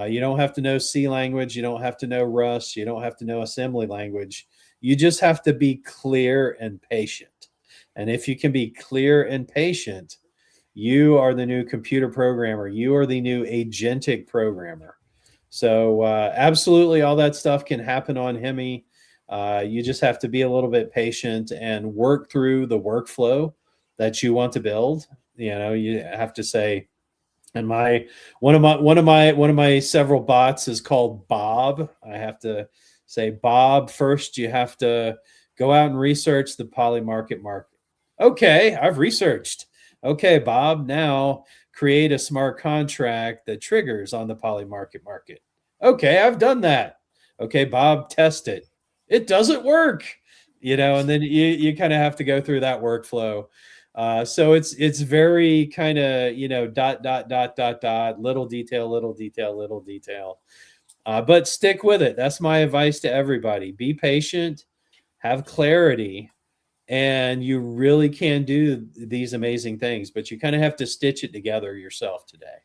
You don't have to know C language. You don't have to know Rust. You don't have to know assembly language. You just have to be clear and patient. And if you can be clear and patient, you are the new computer programmer. You are the new agentic programmer. So absolutely, all that stuff can happen on Hemi. You just have to be a little bit patient and work through the workflow that you want to build. You know, you have to say, and one of my several bots is called Bob. I have to say, Bob, first you have to go out and research the poly market. Okay, I've researched. Okay, Bob, now create a smart contract that triggers on the poly market. Okay, I've done that. Okay, Bob, test it. It doesn't work, and then you kind of have to go through that workflow. So it's very kind of, dot, little detail. But stick with it. That's my advice to everybody. Be patient, have clarity, and you really can do these amazing things, but you kind of have to stitch it together yourself today.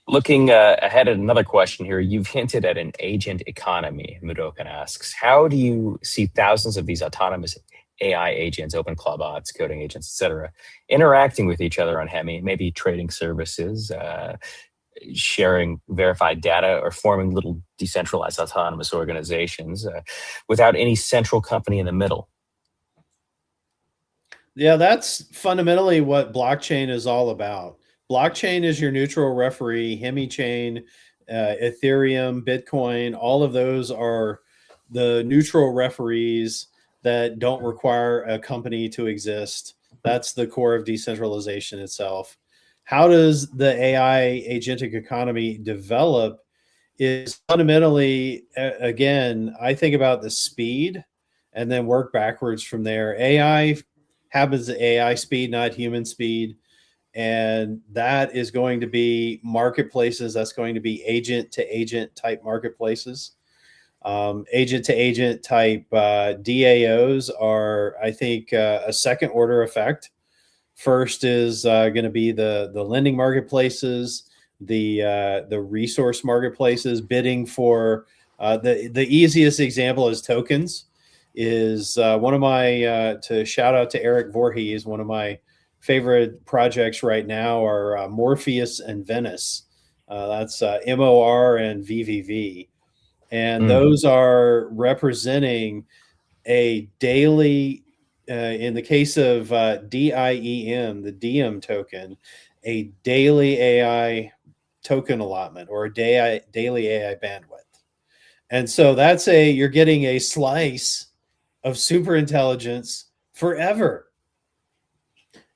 Looking ahead at another question here, you've hinted at an agent economy. Mudokan asks, how do you see thousands of these autonomous AI agents, OpenClaw bots, coding agents, etc., interacting with each other on Hemi, maybe trading services, sharing verified data, or forming little decentralized autonomous organizations without any central company in the middle? Yeah, that's fundamentally what blockchain is all about. Blockchain is your neutral referee. Hemi chain, Ethereum, Bitcoin, all of those are the neutral referees that don't require a company to exist. That's the core of decentralization itself. How does the AI agentic economy develop is fundamentally, again, I think about the speed and then work backwards from there. AI happens at AI speed, not human speed. And that is going to be marketplaces. That's going to be agent to agent type marketplaces. Agent to agent type DAOs are, I think, a second order effect. First is going to be the lending marketplaces, the resource marketplaces bidding for the easiest example is tokens. Is one of my to shout out to Eric Voorhees, one of my favorite projects right now are Morpheus and Venice. That's MOR and VVV. And those are representing a daily, in the case of DIEM, the Diem token, a daily AI token allotment or a daily AI bandwidth. And so you're getting a slice of super intelligence forever.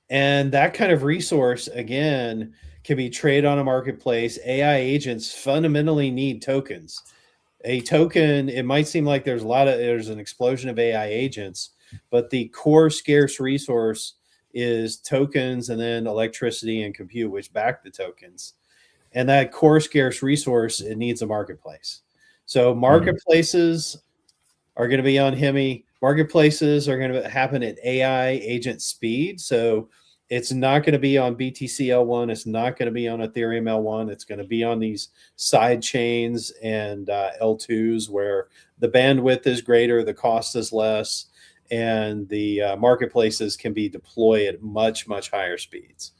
And that kind of resource, again, can be traded on a marketplace. AI agents fundamentally need tokens. A token, it might seem like there's an explosion of AI agents, but the core scarce resource is tokens and then electricity and compute, which back the tokens. And that core scarce resource, it needs a marketplace. So marketplaces are going to be on Hemi. Marketplaces are going to happen at AI agent speed. So it's not going to be on BTC L1. It's not going to be on Ethereum L1. It's going to be on these side chains and L2s where the bandwidth is greater, the cost is less, and the marketplaces can be deployed at much, much higher speeds.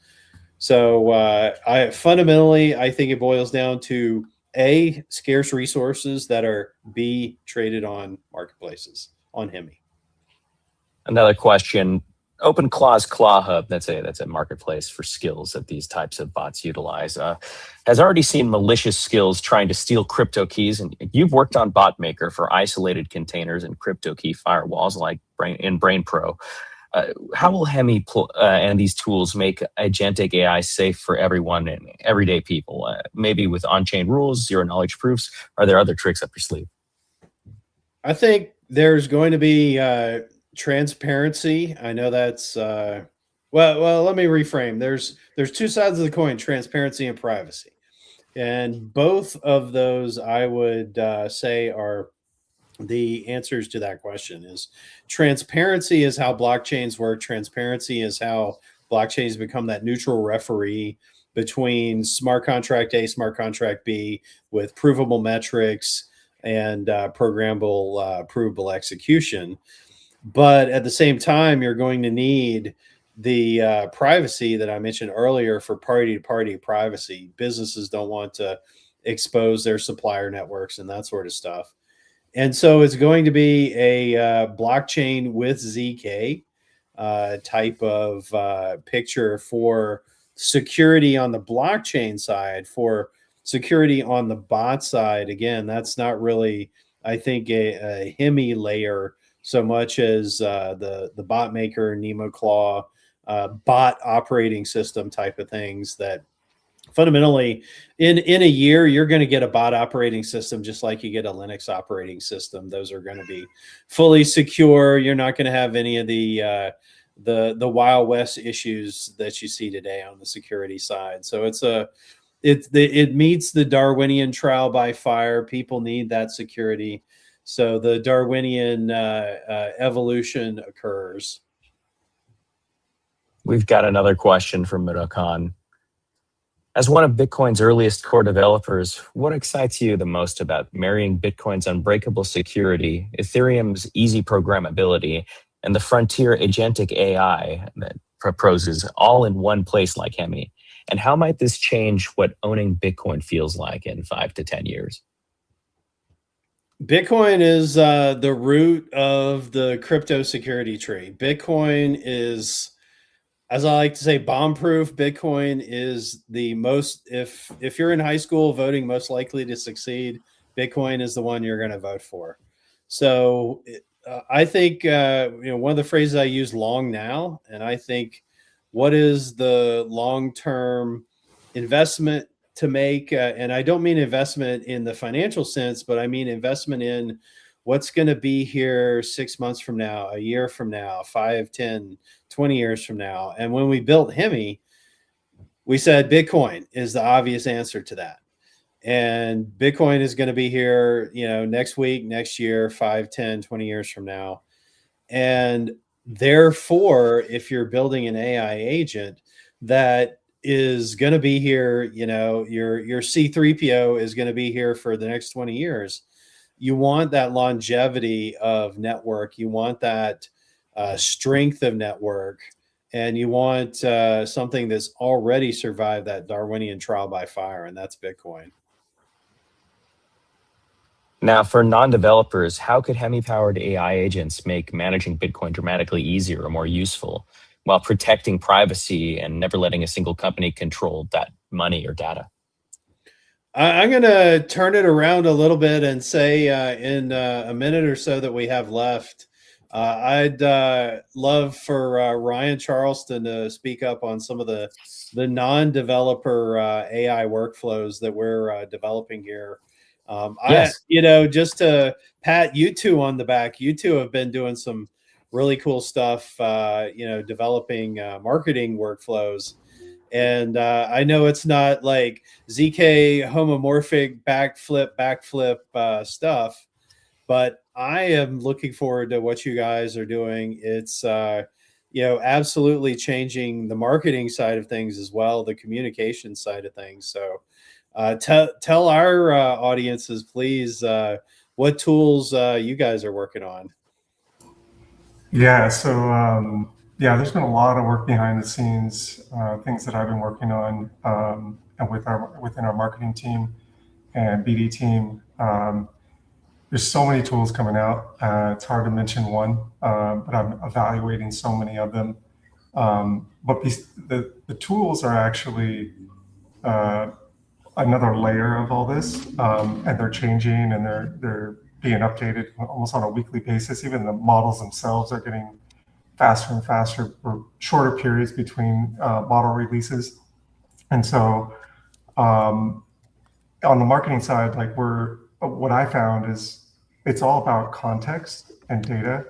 So I think it boils down to A, scarce resources that are B, traded on marketplaces on Hemi. Another question. OpenClaw's Claw Hub, that's a marketplace for skills that these types of bots utilize, has already seen malicious skills trying to steal crypto keys. And you've worked on BotMaker for isolated containers and crypto key firewalls like BrainPro. How will and these tools make agentic AI safe for everyone and everyday people? Maybe with on-chain rules, zero knowledge proofs. Are there other tricks up your sleeve? I think there's going to be transparency. I know that's well. Let me reframe. There's two sides of the coin: transparency and privacy, and both of those I would say are the answers to that question. Is transparency is how blockchains work. Transparency is how blockchains become that neutral referee between smart contract A, smart contract B, with provable metrics and provable execution. But at the same time, you're going to need the privacy that I mentioned earlier for party-to-party privacy. Businesses don't want to expose their supplier networks and that sort of stuff. And so it's going to be a blockchain with ZK type of picture for security on the blockchain side. For security on the bot side, again, that's not really, I think, a Hemi layer so much as the BotMaker, NemoClaw, bot operating system type of things that fundamentally in a year you're going to get a bot operating system just like you get a Linux operating system. Those are going to be fully secure. You're not going to have any of the Wild West issues that you see today on the security side. So it meets the Darwinian trial by fire. People need that security. So the Darwinian evolution occurs. We've got another question from Mudokan. As one of Bitcoin's earliest core developers, what excites you the most about marrying Bitcoin's unbreakable security, Ethereum's easy programmability, and the frontier agentic AI that proposes all in one place like Hemi? And how might this change what owning Bitcoin feels like in 5 to 10 years? Bitcoin is the root of the crypto security tree. Bitcoin is, as I like to say, bomb-proof. Bitcoin is the most, if you're in high school voting most likely to succeed, Bitcoin is the one you're going to vote for. So I think one of the phrases I use, long now, and I think what is the long-term investment to make, and I don't mean investment in the financial sense, but I mean investment in what's going to be here 6 months from now, a year from now, 5, 10, 20 years from now. And when we built Hemi, we said Bitcoin is the obvious answer to that. And Bitcoin is going to be here, next week, next year, 5, 10, 20 years from now. And therefore, if you're building an AI agent that is going to be here, your C3PO is going to be here for the next 20 years. You want that longevity of network. You want that strength of network. And you want something that's already survived that Darwinian trial by fire, and that's Bitcoin. Now, for non-developers, how could Hemi-powered AI agents make managing Bitcoin dramatically easier or more useful while protecting privacy and never letting a single company control that money or data? I'm going to turn it around a little bit and say in a minute or so that we have left, I'd love for Ryan Charleston to speak up on some of the non-developer AI workflows that we're developing here. Yes. Just to pat you two on the back, you two have been doing some really cool stuff, developing marketing workflows. And I know it's not like ZK homomorphic backflip stuff, but I am looking forward to what you guys are doing. It's, absolutely changing the marketing side of things as well, the communication side of things. So tell our audiences, please, what tools you guys are working on. Yeah, so there's been a lot of work behind the scenes, things that I've been working on and within our marketing team and BD team. There's so many tools coming out. It's hard to mention one, but I'm evaluating so many of them. But the tools are actually another layer of all this, and they're changing and they're being updated almost on a weekly basis. Even the models themselves are getting faster and faster, or shorter periods between model releases. And so on the marketing side, like what I found is it's all about context and data.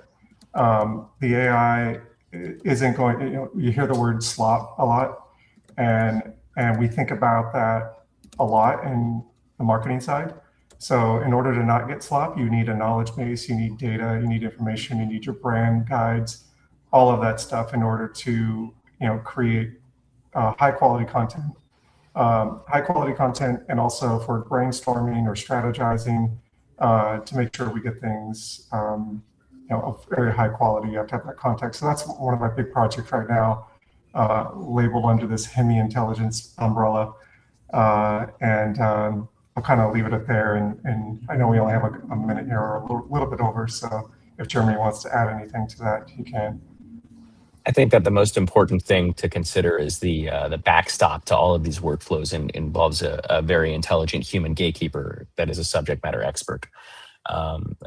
The AI isn't going, you hear the word slop a lot, and we think about that a lot in the marketing side. So in order to not get slop, you need a knowledge base, you need data, you need information, you need your brand guides, all of that stuff in order to create high quality content. And also for brainstorming or strategizing to make sure we get things of very high quality. You have to have that context. So that's one of my big projects right now, labeled under this Hemi Intelligence umbrella. I'll kind of leave it up there. And I know we only have a minute here, or a little bit over. So if Jeremy wants to add anything to that, he can. I think that the most important thing to consider is the backstop to all of these workflows involves a very intelligent human gatekeeper that is a subject matter expert.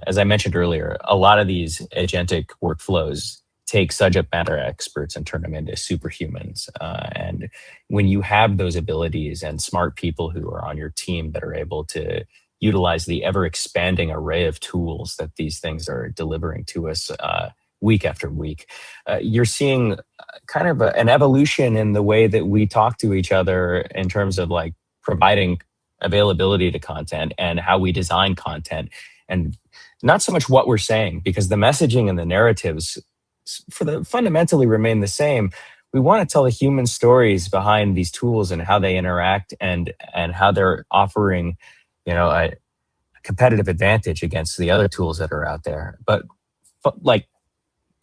As I mentioned earlier, a lot of these agentic workflows take subject matter experts and turn them into superhumans. And when you have those abilities and smart people who are on your team that are able to utilize the ever expanding array of tools that these things are delivering to us week after week, you're seeing kind of an evolution in the way that we talk to each other in terms of like providing availability to content and how we design content, and not so much what we're saying, because the messaging and the narratives fundamentally remain the same. We want to tell the human stories behind these tools and how they interact and how they're offering, a competitive advantage against the other tools that are out there. But like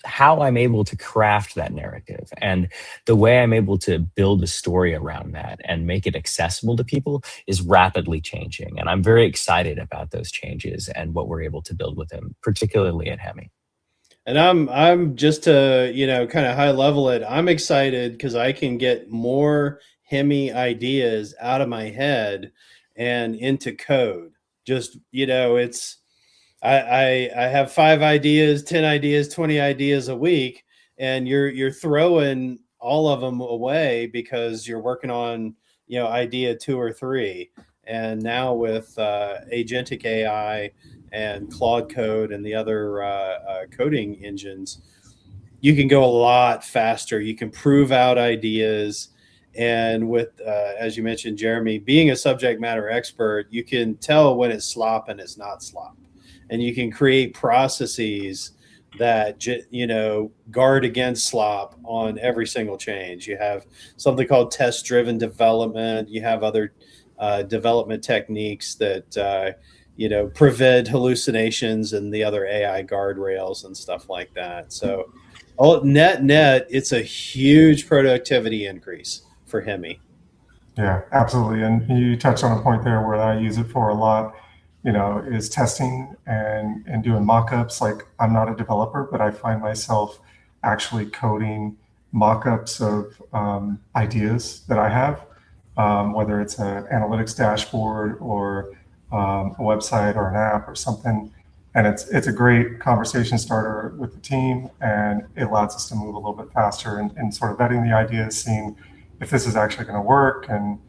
how I'm able to craft that narrative and the way I'm able to build a story around that and make it accessible to people is rapidly changing. And I'm very excited about those changes and what we're able to build with them, particularly at Hemi. And I'm just to, kind of high level it. I'm excited because I can get more Hemi ideas out of my head and into code. Just, it's, I have 5 ideas, 10 ideas, 20 ideas a week, and you're throwing all of them away because you're working on, idea 2 or 3. And now with agentic AI and Claude Code and the other coding engines, you can go a lot faster. You can prove out ideas. And with, as you mentioned, Jeremy, being a subject matter expert, you can tell when it's slop and it's not slop. And you can create processes that, guard against slop on every single change. You have something called test-driven development. You have other development techniques that, prevent hallucinations and the other AI guardrails and stuff like that. So net, it's a huge productivity increase for Hemi. Yeah, absolutely. And you touched on a point there where I use it for a lot, is testing and doing mock-ups. Like, I'm not a developer, but I find myself actually coding mock-ups of ideas that I have, whether it's an analytics dashboard or a website or an app or something. And it's a great conversation starter with the team, and it allows us to move a little bit faster and sort of vetting the ideas, seeing if this is actually going to work, and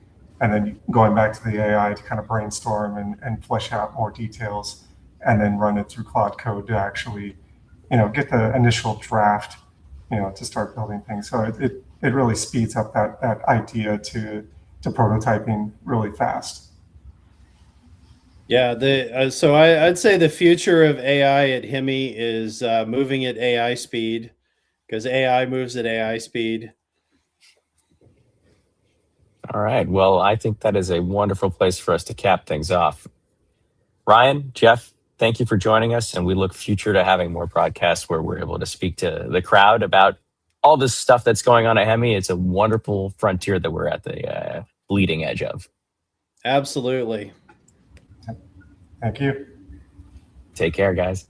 then going back to the AI to kind of brainstorm and flesh out more details, and then run it through Claude Code to actually, get the initial draft, to start building things. So it really speeds up that idea to prototyping really fast. Yeah, so I'd say the future of AI at Hemi is moving at AI speed, because AI moves at AI speed. All right. Well, I think that is a wonderful place for us to cap things off. Ryan, Jeff, thank you for joining us, and we look future to having more podcasts where we're able to speak to the crowd about all this stuff that's going on at Hemi. It's a wonderful frontier that we're at the bleeding edge of. Absolutely. Thank you. Take care, guys.